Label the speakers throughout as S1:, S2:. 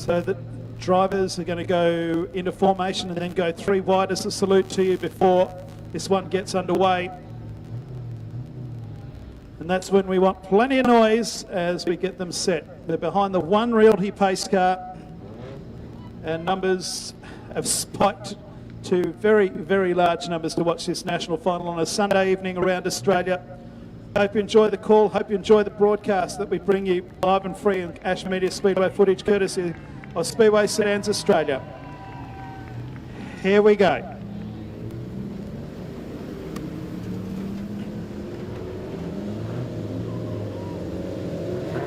S1: So the drivers are going to go into formation and then go 3 wide as a salute to you before this one gets underway. And that's when we want plenty of noise as we get them set. They're behind the 1 Realty pace car, and numbers have spiked to very, very large numbers to watch this national final on a Sunday evening around Australia. Hope you enjoy the call, hope you enjoy the broadcast that we bring you live and free in Ash Media Speedway footage courtesy of Speedway Sedans Australia. Here we go.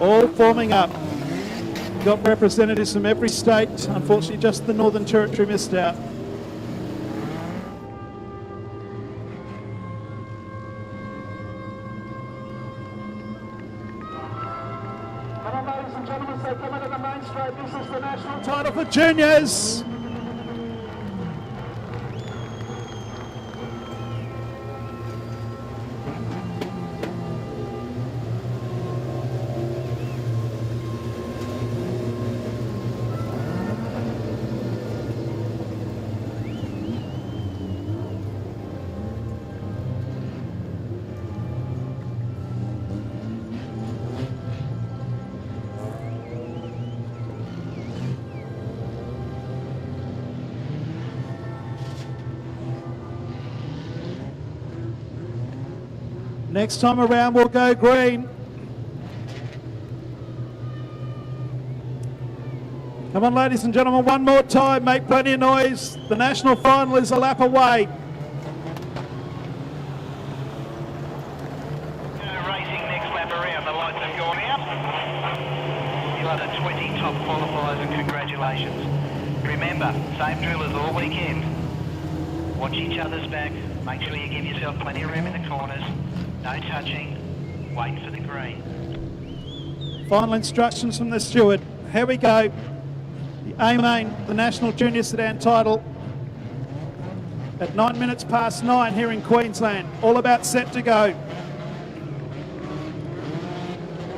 S1: All forming up. Got representatives from every state. Unfortunately, just the Northern Territory missed out. Come on, ladies and gentlemen, so come into the main straight. This is the national title for juniors. Next time around, we'll go green. Come on, ladies and gentlemen, one more time. Make plenty of noise. The national final is a lap away.
S2: Racing next lap around. The lights have gone out. You are the 20 top qualifiers, and congratulations. Remember, same drill as all weekend. Watch each other's back. Make sure you give yourself plenty of room in the corners. No touching, wait for the green.
S1: Final instructions from the steward. Here we go. The A-Main, the National Junior Sedan title at 9 minutes past 9 here in Queensland. All about set to go.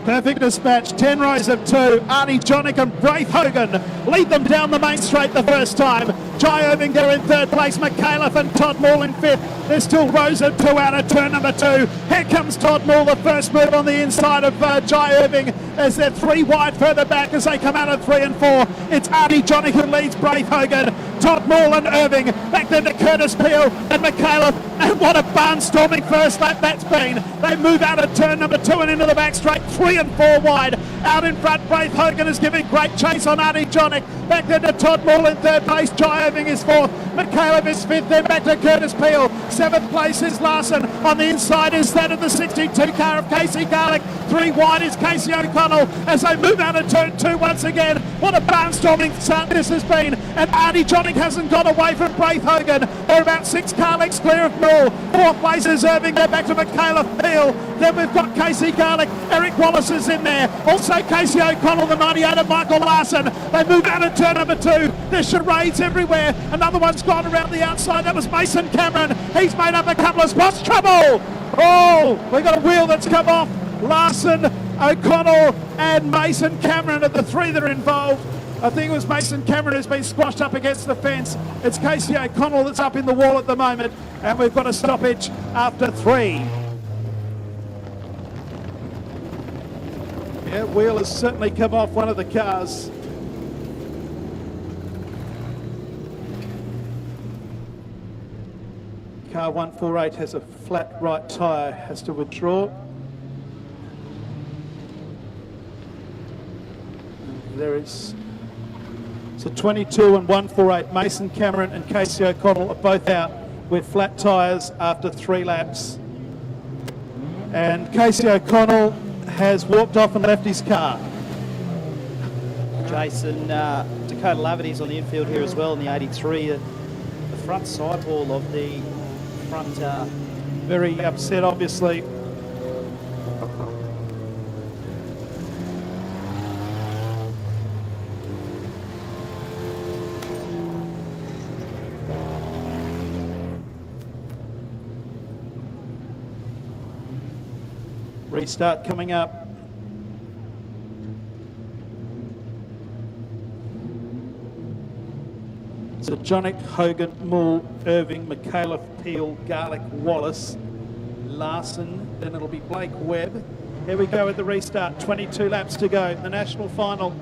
S1: Perfect dispatch, 10 rows of 2. Arnie Jonick and Braith Hogan lead them down the main straight the first time. Jai Ervinger in 3rd place, McAuliffe and Todd Moore in 5th. There's still rows of 2 out of turn number 2. Here comes Todd Moore, the first move on the inside of Jai Erving as they're 3 wide further back as they come out of 3 and 4. It's Arnie Jonick who leads Braith Hogan. Todd Moore and Irving, back then to Curtis Peel and McAuliffe, and what a barnstorming first lap that's been. They move out of turn number 2 and into the back straight, 3 and 4 wide. Out in front, Braith Hogan is giving great chase on Arnie Jonick. Back then to Todd Moore in 3rd place, Jai Irving is 4th, McAuliffe is 5th, then back to Curtis Peel. 7th place is Larson. On the inside is that of the 62 car of Casey Garlick. 3 wide is Casey O'Connell as they move out of turn 2 once again. What a barnstorming start this has been, and Arnie Jonick hasn't got away from Braith Hogan. They're about 6 car lengths clear of Moore. 4th place is Irving, they're back to McAuliffe Peel. Then we've got Casey Garlick, Eric Wallace is in there. Also Casey O'Connell, the 98 of Michael Larson. They move out of turn number 2. There's charades everywhere. Another one's gone around the outside. That was Mason Cameron. He's made up a couple of spots. Trouble! Oh, we got a wheel that's come off. Larson, O'Connell and Mason Cameron are the 3 that are involved. I think it was Mason Cameron who's been squashed up against the fence. It's Casey O'Connell that's up in the wall at the moment, and we've got a stoppage after 3. Yeah, wheel has certainly come off one of the cars. Car 148 has a flat right tyre, has to withdraw. There is, so 22 and 148, Mason Cameron and Casey O'Connell are both out with flat tyres after 3 laps. And Casey O'Connell has walked off and left his car.
S3: Jason, Dakota Laverty's on the infield here as well in the 83. The front sidewall of the front...
S1: Very upset, obviously. Restart coming up. So Jonick, Hogan, Moore, Irving, McAuliffe, Peel, Garlick, Wallace, Larson, then it'll be Blake Webb. Here we go at the restart, 22 laps to go, the national final.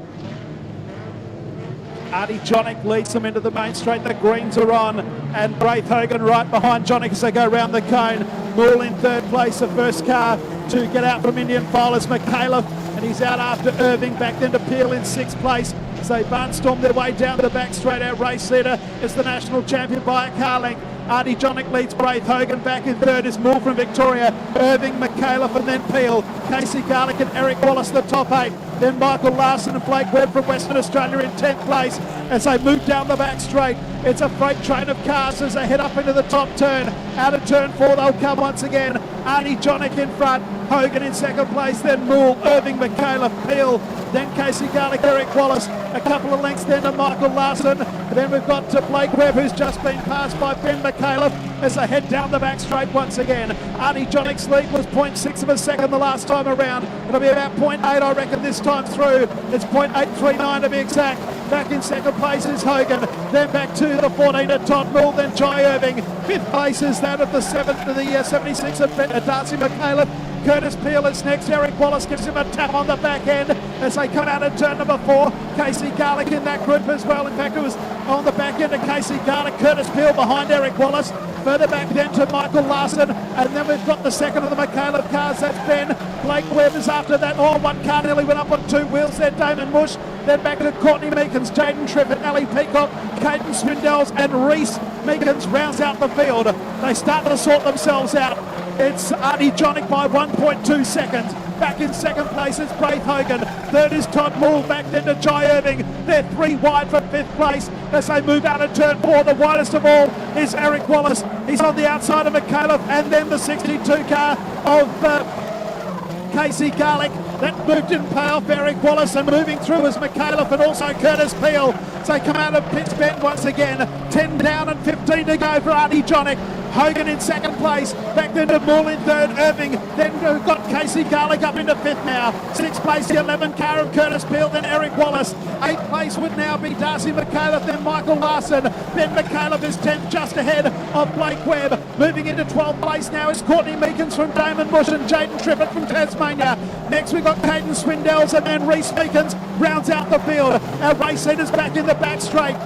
S1: Artie Jonick leads them into the main straight. The greens are on, and Braith Hogan right behind Jonick as they go round the cone. Moore in third place, the first car to get out from Indian File is McAuliffe, and he's out after Irving, back then to Peel in sixth place. So they barnstorm their way down the back straight. Our race leader is the national champion by a car length. Artie Jonick leads Braith Hogan. Back in third is Moore from Victoria, Irving, McAuliffe and then Peel. Casey Garlick and Eric Wallace the top eight. Then Michael Larson and Blake Webb from Western Australia in 10th place as they move down the back straight. It's a freight train of cars as they head up into the top turn. Out of turn 4 they'll come once again. Artie Jonick in front, Hogan in second place, then Moore, Irving, McAuliffe, Peel, then Casey Garlick, Eric Wallace, a couple of lengths then to Michael Larson. Then we've got to Blake Webb, who's just been passed by Ben McAuliffe as they head down the back straight once again. Artie Jonick's lead was 0.6 of a second the last time around. It'll be about 0.8 I reckon this time through. It's 0.839 to be exact. Back in second place is Hogan, then back to the 14 of Todd Moore, then Jai Irving. Fifth place is that of the 76 of Darcy McAuliffe. Curtis Peel is next. Eric Wallace gives him a tap on the back end as they come out of turn number 4. Casey Garlick in that group as well. In fact, it was on the back end of Casey Garlick. Curtis Peel behind Eric Wallace. Further back then to Michael Larson. And then we've got the second of the McAuliffe cars. That's Ben. Blake Webb is after that. Oh, one car nearly went up on 2 wheels. Then Damon Bush. Then back to Courtney Meekins, Jaden Triffett, Ali Peacock, Caden Swindells and Reese Meekins rounds out the field. They start to sort themselves out. It's Artie Jonick by 1.2 seconds. Back in second place is Braith Hogan. Third is Todd Moore. Back then to Jai Irving. They're 3 wide for fifth place as they move out of turn 4. The widest of all is Eric Wallace. He's on the outside of McAuliffe, and then the 62 car of Casey Garlick. That moved in power for Eric Wallace, and moving through is McAuliffe and also Curtis Peel. So come out of pits bend once again. 10 down and 15 to go for Artie Jonick. Hogan in second place, back then to Moore in third, Irving, then we've got Casey Garlick up into fifth now. Sixth place, the 11 car of Curtis Peel, then Eric Wallace. Eighth place would now be Darcy McAuliffe, then Michael Larson. Ben McAuliffe is 10th, just ahead of Blake Webb. Moving into 12th place now is Courtney Meekins from Damon Bush and Jaden Triffett from Tasmania. Next we've got Caden Swindells and then Reese Meekins rounds out the field. Our race leaders back in the back straight.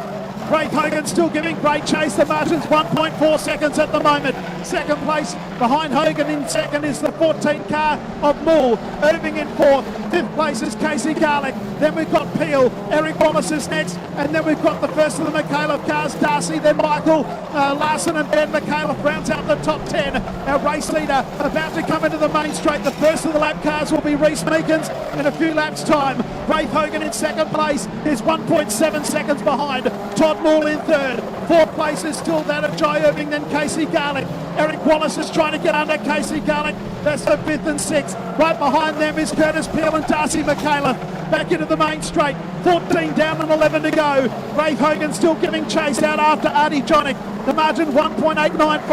S1: Braith Hogan still giving great chase. The margin's 1.4 seconds at the moment. Second place behind Hogan in second is the 14 car of Moore. Irving in fourth. Fifth place is Casey Garlick. Then we've got Peel. Eric Wallace is next. And then we've got the first of the McAuliffe cars, Darcy, then Michael Larson and Ben McAuliffe rounds out the top 10. Our race leader about to come into the main straight. The first of the lap cars will be Reese Meekins in a few laps' time. Braith Hogan in second place is 1.7 seconds behind. Todd Moore in third. Fourth place is still that of Jai Irving, then Casey Garlick. Eric Wallace is trying to get under Casey Garlick. That's the fifth and sixth. Right behind them is Curtis Peel and Darcy McAuliffe. Back into the main straight. 14 down and 11 to go. Braith Hogan still giving chase out after Artie Jonick. The margin 1.895.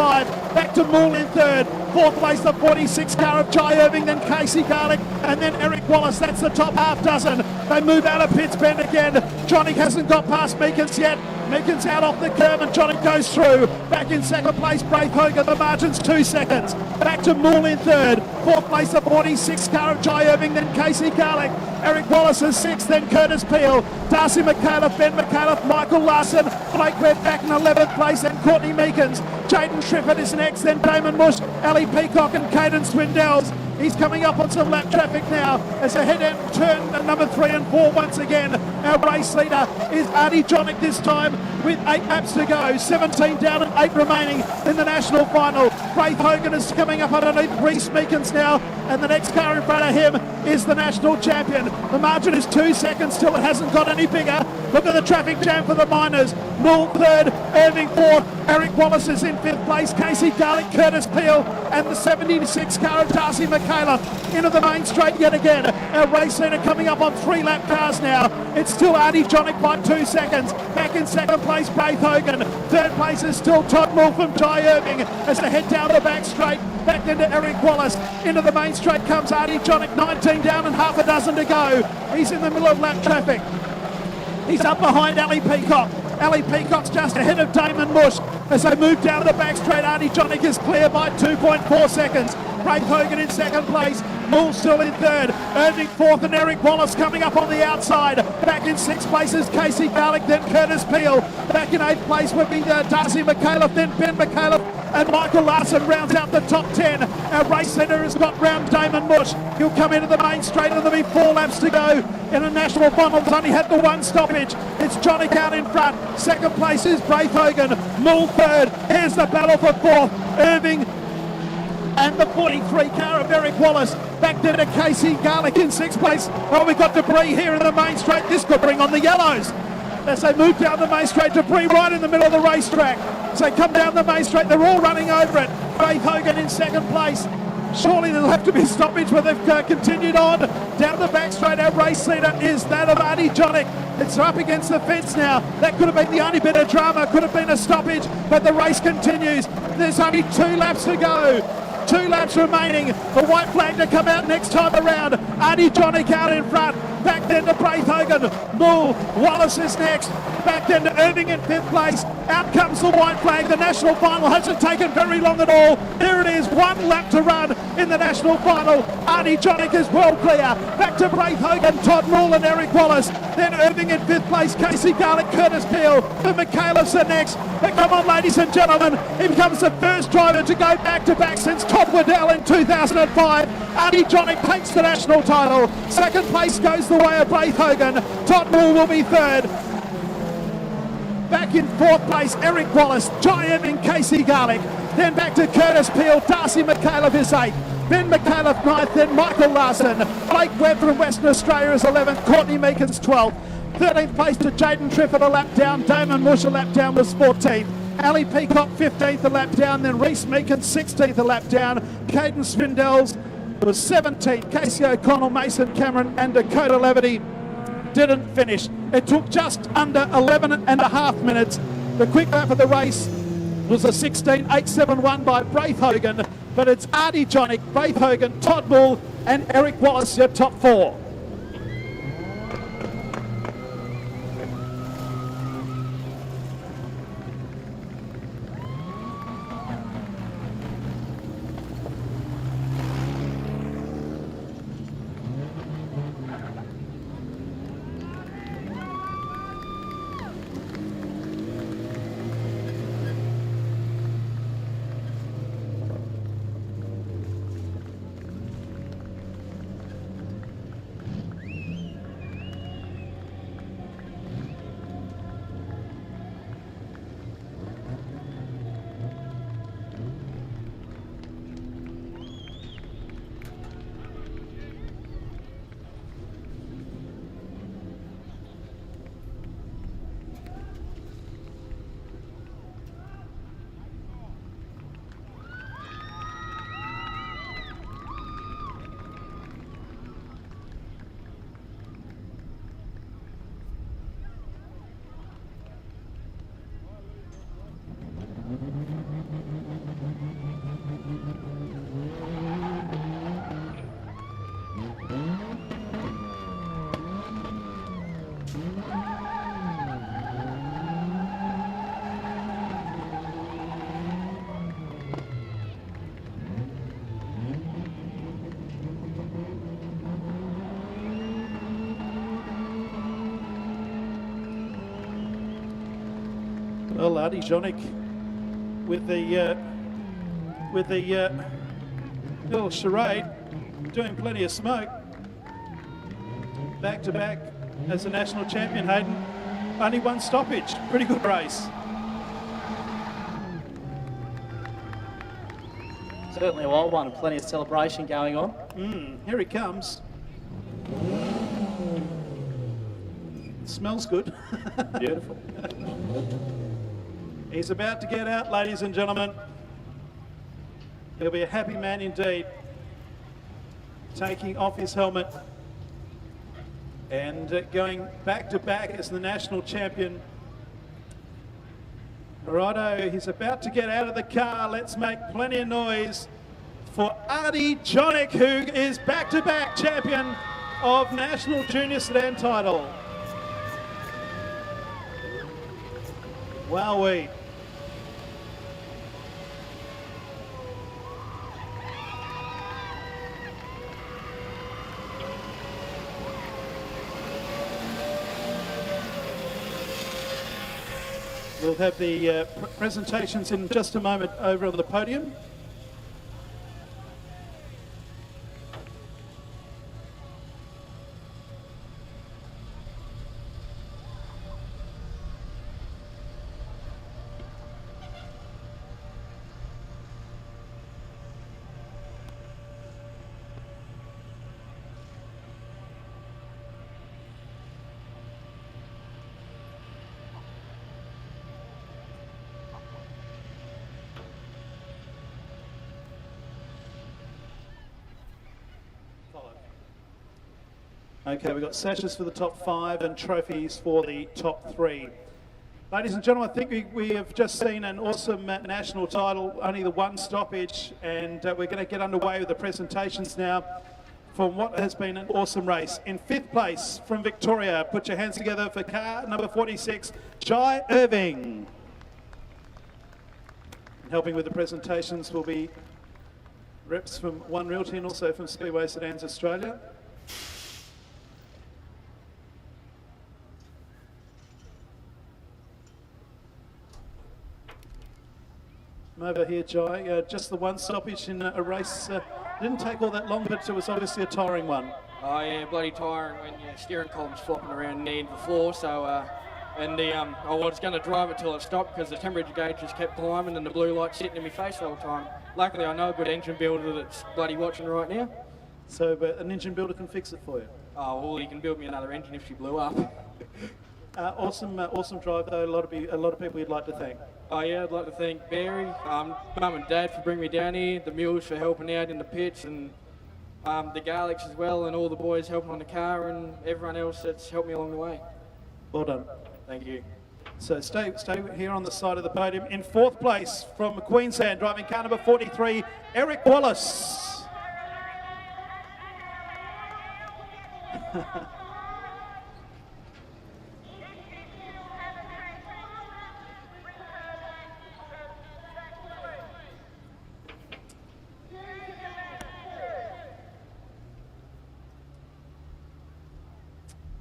S1: Back to Moore in third. Fourth place, the 46 car of Jai Irving, then Casey Garlick, and then Eric Wallace. That's the top half dozen. They move out of pits bend again. Jonick hasn't got past Meekins yet. Meekins out off the curve and Jonick goes through. Back in second place, Braith Hogan. The margin's 2 seconds. Back to Moore in third. Fourth place, the 46 car of Jai Irving, then Casey Garlick. Eric Wallace is sixth, then Curtis Peel. Darcy McAuliffe, Ben McAuliffe, Michael Larson. Blake Webb back in 11th place, then Courtney Meekins. Jaden Triffett is next, then Damon Bush, Ali Peacock and Caden Swindells. He's coming up on some lap traffic now as they head out turn number 3 and 4 once again. Our race leader is Artie Jonick this time with 8 laps to go. 17 down and 8 remaining in the national final. Braith Hogan is coming up underneath Reese Meekins now, and the next car in front of him is the national champion. The margin is 2 seconds still. It hasn't got any bigger. Look at the traffic jam for the minors. Moore third, Irving fourth, Eric Wallace is in fifth place, Casey Garlick, Curtis Peel, and the 76 car of Darcy McAuliffe into the main straight yet again. Our race leader coming up on 3 lap cars now. It's still Artie Jonick by 2 seconds. Back in second place, Braith Hogan. Third place is still Todd Moore from Jai Irving as they head down the back straight. Back into Eric Wallace. Into the main straight comes Artie Jonick. 19 down and half a dozen to go. He's in the middle of lap traffic. He's up behind Ali Peacock. Ali Peacock's just ahead of Damon Bush. As they move down to the back straight, Arnie Jonick is clear by 2.4 seconds. Braith Hogan in second place. Moore still in third. Irving fourth, and Eric Wallace coming up on the outside. Back in sixth place is Casey Garlick, then Curtis Peel. Back in eighth place would be Darcy McAuliffe, then Ben McAuliffe, and Michael Larson rounds out the top 10. Our race leader has got round Damon Bush. He'll come into the main straight, and there'll be 4 laps to go in a national final. It's only had the one stoppage. It's Johnny out in front. Second place is Braith Hogan. Mull third. Here's the battle for fourth. Irving and the 43 car of Eric Wallace. Back there to Casey Garlick in sixth place. Oh, we've got debris here in the main straight. This could bring on the yellows. As they move down the main straight, debris right in the middle of the racetrack. As they come down the main straight, they're all running over it. Braith Hogan in second place. Surely there'll have to be a stoppage, but they've continued on. Down the back straight, our race leader is that of Arnie Jonick. It's up against the fence now. That could have been the only bit of drama, could have been a stoppage, but the race continues. There's only 2 laps to go. 2 laps remaining. The white flag to come out next time around. Arnie Jonick out in front. Back then to Braith Hogan. Mull. Wallace is next. Back then to Irving in 5th place. Out comes the white flag. The national final hasn't taken very long at all. Here it is. 1 lap to run in the national final. Arnie Jonick is well clear. Back to Braith Hogan, Todd Mull and Eric Wallace. Then Irving in 5th place. Casey Garlick, Curtis Peel. The McAuliffe's are next. But come on, ladies and gentlemen. He becomes the first driver to go back-to-back since Todd Waddell in 2005. Arnie Jonick takes the national title. Second place goes the way of Braith Hogan. Todd Mull will be third. Back in 4th place, Eric Wallace, Jai Irving, Casey Garlick. Then back to Curtis Peel, Darcy McAuliffe is 8th. Ben McAuliffe 9th, then Michael Larson. Blake Webb from Western Australia is 11th, Courtney Meekins 12th. 13th place to Jaden Triffett, a lap down. Damon Bush, a lap down, was 14th. Ali Peacock 15th, a lap down. Then Reese Meekins 16th, a lap down. Caden Swindells was 17th. Casey O'Connell, Mason Cameron and Dakota Levity didn't finish. It took just under 11 and a half minutes. The quick lap of the race was a 16.871 by Braith Hogan, but it's Arnie Jonick, Braith Hogan, Todd Mull and Eric Wallace, your top 4. Well, Arnie Jonick with the little charade, doing plenty of smoke. Back to back as a national champion, Hayden. Only 1 stoppage. Pretty good race.
S3: Certainly a wild one, and plenty of celebration going on.
S1: Here he comes. Smells good.
S3: Beautiful.
S1: He's about to get out, ladies and gentlemen. He'll be a happy man indeed. Taking off his helmet and going back to back as the national champion. Righto, he's about to get out of the car. Let's make plenty of noise for Arnie Jonick, who is back-to-back champion of National Junior Sedan title. Wowee. We'll have the presentations in just a moment over on the podium. Okay, we've got sashes for the top 5 and trophies for the top 3. Ladies and gentlemen, I think we have just seen an awesome national title, only the one stoppage, and we're going to get underway with the presentations now from what has been an awesome race. In 5th place from Victoria, put your hands together for car number 46, Jai Irving. And helping with the presentations will be reps from One Realty and also from Speedway Sedans Australia. Over here, Jai, just the one stoppage in a race. Didn't take all that long, but it was obviously a tiring one.
S4: Oh yeah, bloody tiring when your steering column's flopping around knee into the floor. So, I was going to drive it till it stopped because the temperature gauge just kept climbing and the blue light sitting in my face the whole time. Luckily, I know a good engine builder that's bloody watching right now.
S1: So, but an engine builder can fix it for you.
S4: Oh well, he can build me another engine if she blew up.
S1: Awesome drive though. A lot of people you'd like to thank.
S4: Oh yeah, I'd like to thank Barry, Mum and Dad for bringing me down here, the mules for helping out in the pits, and the Garlics as well, and all the boys helping on the car, and everyone else that's helped me along the way.
S1: Well done.
S4: Thank you.
S1: So stay here on the side of the podium. In 4th place from Queensland, driving car number 43, Eric Wallace.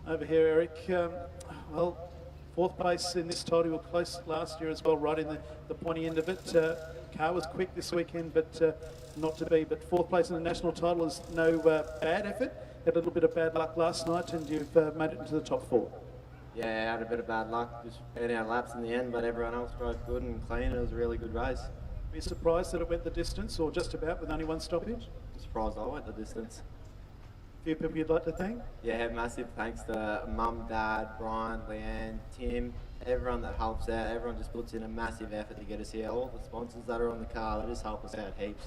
S1: Over here, Eric. Well, 4th place in this title. We were close last year as well, right in the pointy end of it. Car was quick this weekend, but not to be. But 4th place in the national title is no bad effort. Had a little bit of bad luck last night, and you've made it into the top 4.
S5: Yeah, I had a bit of bad luck, just ran out of laps in the end, but everyone else drove good and clean. It was a really good race.
S1: Were you surprised that it went the distance, or just about, with only one stoppage?
S5: I'm surprised I went the distance.
S1: A few people you'd like to thank?
S5: Yeah, massive thanks to Mum, Dad, Brian, Leanne, Tim, everyone that helps out. Everyone just puts in a massive effort to get us here. All the sponsors that are on the car, they just help us out heaps.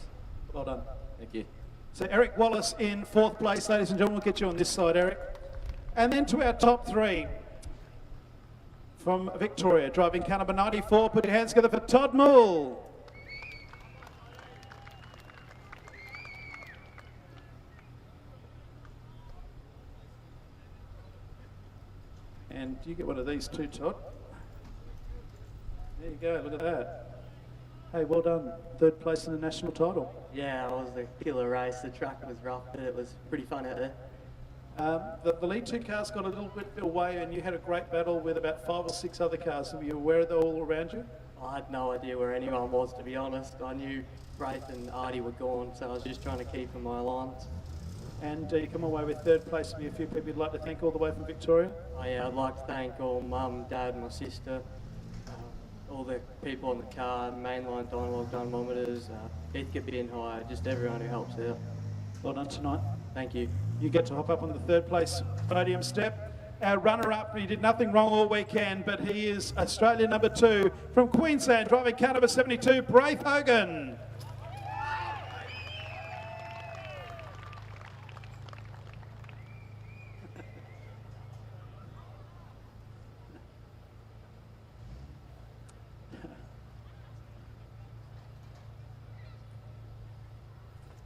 S1: Well done.
S5: Thank you.
S1: So Eric Wallace in 4th place, ladies and gentlemen. We'll get you on this side, Eric. And then to our top 3. From Victoria, driving car number 94, put your hands together for Todd Moole. And you get one of these too, Todd. There you go, look at that. Hey, well done. 3rd place in the national title.
S6: Yeah, it was a killer race. The track was rough, but it was pretty fun out there.
S1: The lead 2 cars got a little bit away, and you had a great battle with about 5 or 6 other cars. Were you aware of them all around you?
S6: I had no idea where anyone was, to be honest. I knew Braith and Artie were gone, so I was just trying to keep in my lines.
S1: And you come away with 3rd place. Be a few people you'd like to thank all the way from Victoria.
S6: Oh yeah, I'd like to thank all Mum, Dad, my sister, all the people on the car, mainline dynamometers, Heathcote being high, just everyone who helps out.
S1: Well done tonight.
S6: Thank you.
S1: You get to hop up on the 3rd place podium step. Our runner-up, he did nothing wrong all weekend, but he is Australia number 2 from Queensland, driving car number 72, Braith Hogan.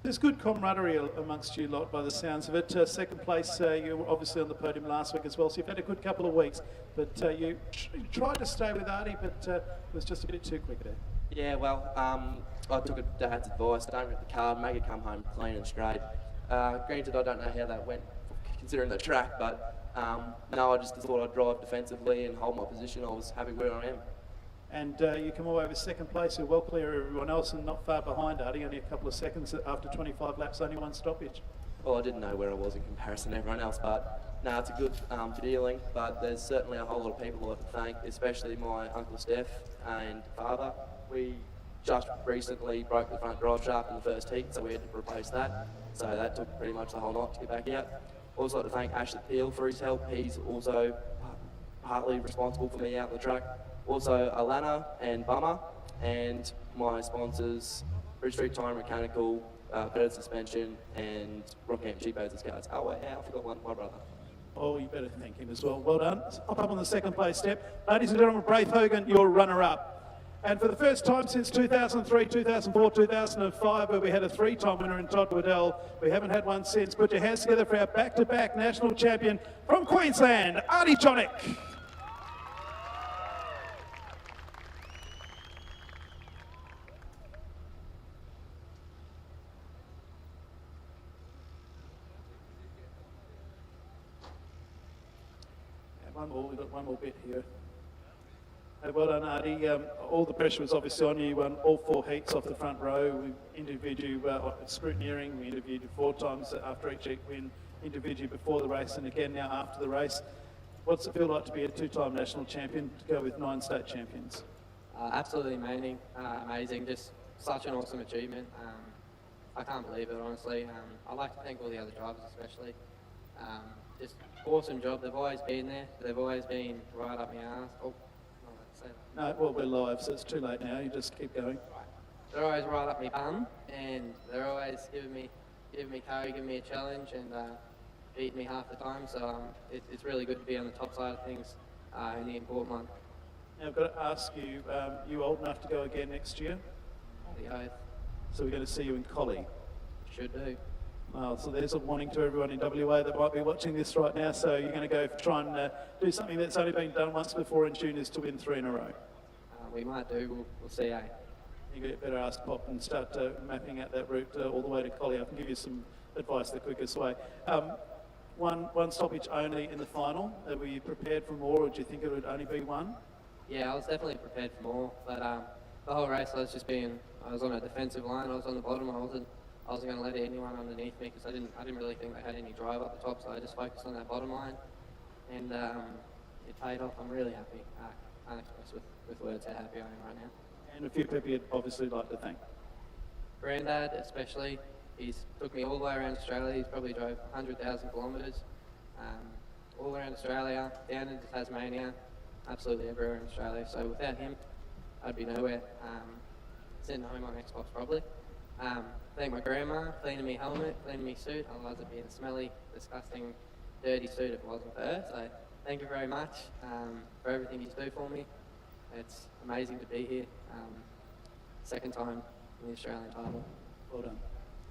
S1: There's good camaraderie amongst you lot by the sounds of it. Second place, you were obviously on the podium last week as well, so you've had a good couple of weeks. But you tried to stay with Artie, but it was just a bit too quick there.
S7: Yeah, well, I took a dad's advice, don't rip the car, make it come home clean and straight. Granted, I don't know how that went considering the track, but no, I just thought I'd drive defensively and hold my position. I was happy where I am.
S1: And you come away with second place, you're well clear of everyone else and not far behind Artie, only a couple of seconds after 25 laps, only one stoppage.
S7: Well, I didn't know where I was in comparison to everyone else, but no, it's a good feeling, but there's certainly a whole lot of people I have to thank, especially my Uncle Steph and father. We just recently broke the front drive shaft in the first heat, so we had to replace that. So that took pretty much the whole night to get back out. Also like to thank Ashley Peel for his help. He's also partly responsible for me out on the track. Also Alana and Bummer, and my sponsors, Bridge Street Tire Mechanical, Better Suspension, and Rockhampton Sheepherds Cards. Oh wait, I forgot one, my brother.
S1: Oh, you better thank him as well. Well done. Hop up on the second place step. Ladies and gentlemen, Braith Hogan, your runner-up. And for the first time since 2003, 2004, 2005, where we had a three-time winner in Todd Waddell, we haven't had one since. Put your hands together for our back-to-back national champion from Queensland, Artie Jonick. We've got one more bit here. Hey, well done, Artie. All the pressure was obviously on you. You won all 4 heats off the front row. We interviewed you at scrutineering. We interviewed you 4 times after each heat. We interviewed you before the race and again now after the race. What's it feel like to be a 2-time national champion, to go with 9 state champions?
S6: Absolutely amazing. Amazing. Just such an awesome achievement. I can't believe it, honestly. I'd like to thank all the other drivers especially. Just awesome job. They've always been there. They've always been right up my arse. Oh, no, say that.
S1: No, well, we're live, so it's too late now. You just keep going.
S6: They're always right up my bum, and they're always giving me carry, giving me a challenge, and beating me half the time. So it's really good to be on the top side of things in the important one.
S1: Now, I've got to ask you, you old enough to go again next year?
S6: The oath.
S1: So we're going to see you in Collie.
S6: Should do.
S1: Well, so there's a warning to everyone in WA that might be watching this right now. So you're going to go try and do something that's only been done once before in juniors to win 3 in a row.
S6: We might do. We'll see.
S1: You get better ask Pop and start mapping out that route all the way to Collie. I can give you some advice the quickest way. One stoppage only in the final. Were you prepared for more, or do you think it would only be one?
S6: Yeah, I was definitely prepared for more. But the whole race, I was on a defensive line. I was on the bottom. I wasn't going to let anyone underneath me because I didn't really think they had any drive up the top, so I just focused on that bottom line, and it paid off. I'm really happy. I can't express with words how happy I am right now.
S1: And a few people you'd obviously like to thank.
S6: Granddad, especially, he's took me all the way around Australia. He's probably drove 100,000 kilometres, all around Australia, down into Tasmania, absolutely everywhere in Australia. So without him, I'd be nowhere. Sitting home on Xbox probably. Thank my grandma, cleaning me helmet, cleaning me suit, otherwise it'd be a smelly, disgusting, dirty suit if it wasn't for her. So thank you very much for everything you do for me. It's amazing to be here. Second time in the Australian title.
S1: Well done.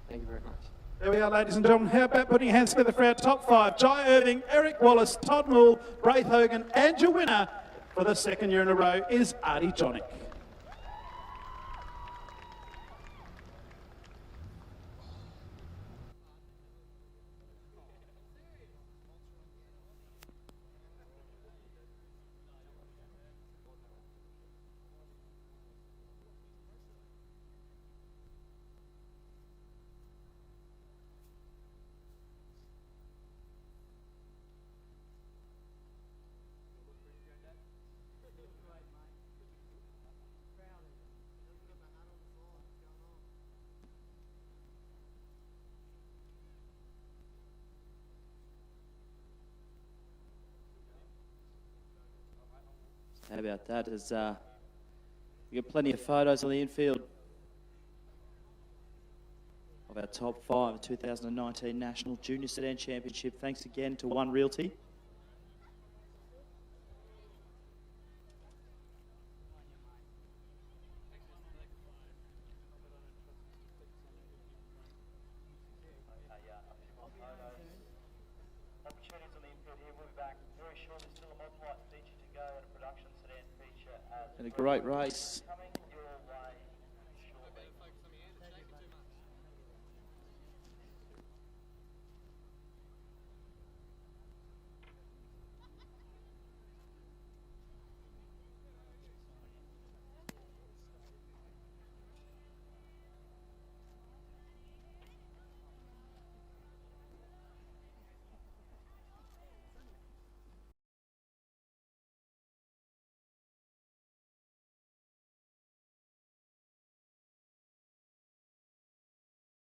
S6: Thank you very much.
S1: There we are, ladies and gentlemen. How about putting your hands together for our top 5? Jai Irving, Eric Wallace, Todd Moore, Braith Hogan, and your winner for the 2nd year in a row is Artie Jonick.
S3: How about that? As we got plenty of photos on the infield of our top 5 2019 National Junior Sedan Championship. Thanks again to One Realty. And a great race.